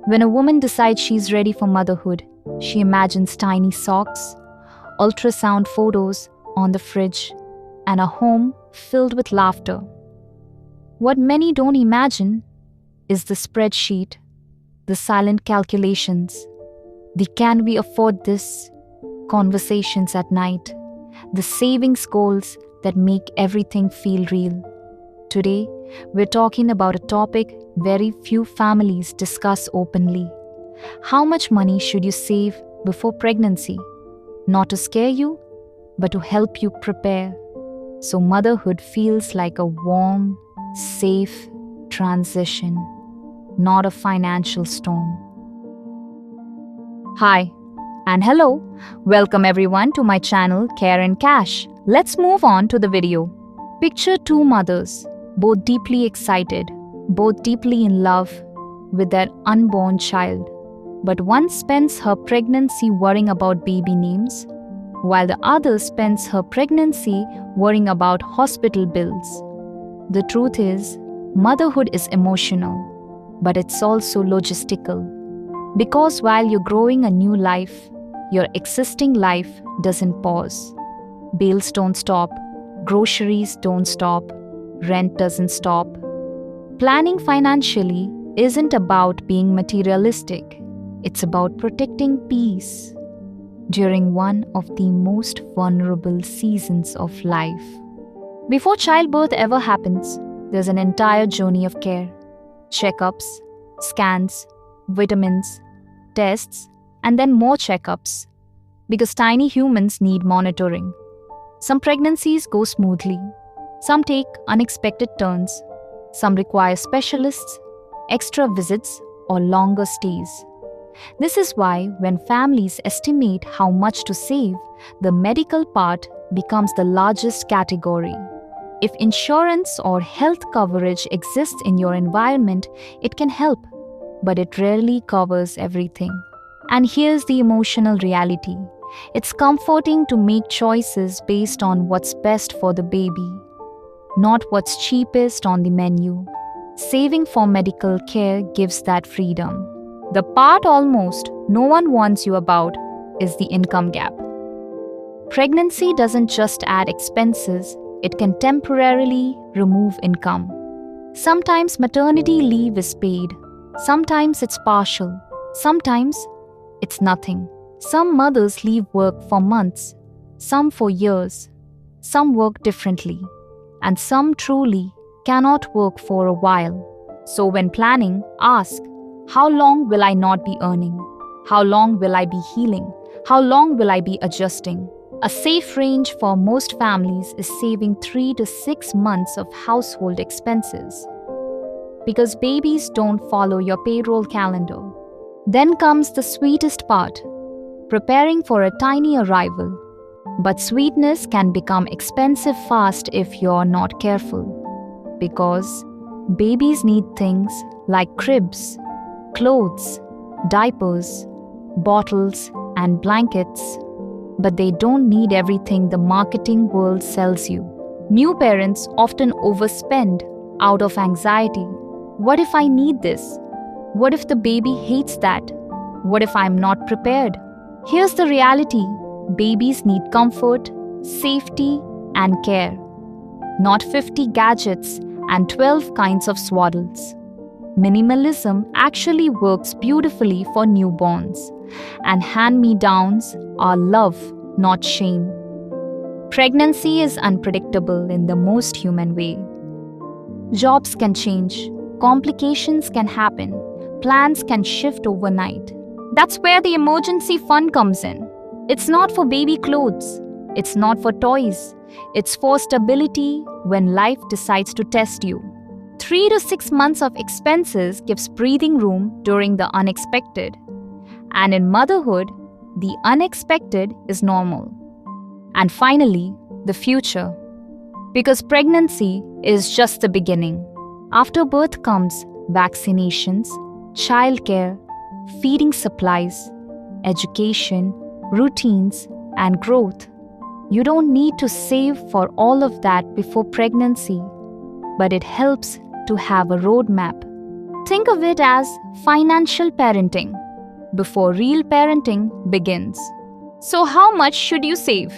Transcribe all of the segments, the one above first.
When a woman decides she's ready for motherhood, she imagines tiny socks, ultrasound photos on the fridge, and a home filled with laughter. What many don't imagine is the spreadsheet, the silent calculations, the "can we afford this" conversations at night, the savings goals that make everything feel real. Today, we're talking about a topic very few families discuss openly. How much money should you save before pregnancy? Not to scare you, but to help you prepare, so motherhood feels like a warm, safe transition, not a financial storm. Hi, and hello. Welcome everyone to my channel Care and Cash. Let's move on to the video. Picture two mothers, both deeply excited, both deeply in love with their unborn child. But one spends her pregnancy worrying about baby names, while the other spends her pregnancy worrying about hospital bills. The truth is, motherhood is emotional, but it's also logistical. Because while you're growing a new life, your existing life doesn't pause. Bills don't stop, groceries don't stop, rent doesn't stop. Planning financially isn't about being materialistic. It's about protecting peace during one of the most vulnerable seasons of life. Before childbirth ever happens, there's an entire journey of care. Checkups, scans, vitamins, tests, and then more checkups. Because tiny humans need monitoring. Some pregnancies go smoothly. Some take unexpected turns. Some require specialists, extra visits, or longer stays. This is why when families estimate how much to save, the medical part becomes the largest category. If insurance or health coverage exists in your environment, it can help, but it rarely covers everything. And here's the emotional reality. It's comforting to make choices based on what's best for the baby, not what's cheapest on the menu. Saving for medical care gives that freedom. The part almost no one warns you about is the income gap. Pregnancy doesn't just add expenses, it can temporarily remove income. Sometimes maternity leave is paid, sometimes it's partial, sometimes it's nothing. Some mothers leave work for months, some for years, some work differently, and some truly cannot work for a while. So when planning, ask, how long will I not be earning? How long will I be healing? How long will I be adjusting? A safe range for most families is saving 3 to 6 months of household expenses. Because babies don't follow your payroll calendar. Then comes the sweetest part, preparing for a tiny arrival. But sweetness can become expensive fast if you're not careful. Because babies need things like cribs, clothes, diapers, bottles, and blankets. But they don't need everything the marketing world sells you. New parents often overspend out of anxiety. What if I need this? What if the baby hates that? What if I'm not prepared? Here's the reality. Babies need comfort, safety, and care. Not 50 gadgets and 12 kinds of swaddles. Minimalism actually works beautifully for newborns, and hand-me-downs are love, not shame. Pregnancy is unpredictable in the most human way. Jobs can change, complications can happen, plans can shift overnight. That's where the emergency fund comes in. It's not for baby clothes, it's not for toys, it's for stability when life decides to test you. 3 to 6 months of expenses gives breathing room during the unexpected. And in motherhood, the unexpected is normal. And finally, the future. Because pregnancy is just the beginning. After birth comes vaccinations, childcare, feeding supplies, education, routines, and growth. You don't need to save for all of that before pregnancy, but it helps to have a roadmap. Think of it as financial parenting before real parenting begins. So, how much should you save?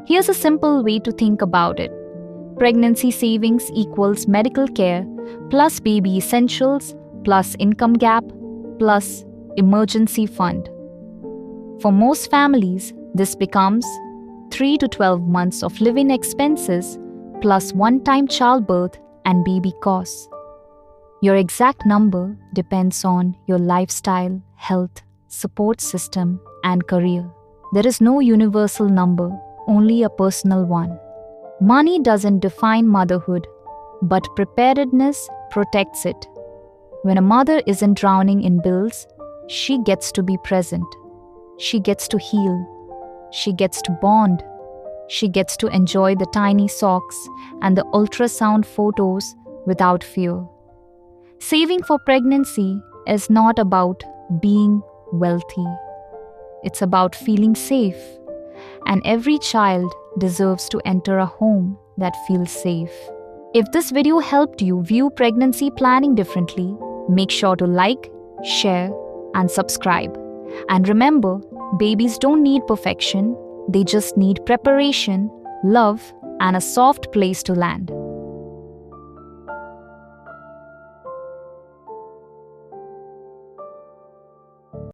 Here's a simple way to think about it. Pregnancy savings equals medical care plus baby essentials plus income gap plus emergency fund. For most families, this becomes 3 to 12 months of living expenses plus one-time childbirth and baby costs. Your exact number depends on your lifestyle, health, support system, and career. There is no universal number, only a personal one. Money doesn't define motherhood, but preparedness protects it. When a mother isn't drowning in bills, she gets to be present. She gets to heal. She gets to bond. She gets to enjoy the tiny socks and the ultrasound photos without fear. Saving for pregnancy is not about being wealthy. It's about feeling safe. And every child deserves to enter a home that feels safe. If this video helped you view pregnancy planning differently, make sure to like, share, and subscribe. And remember, babies don't need perfection, they just need preparation, love, and a soft place to land.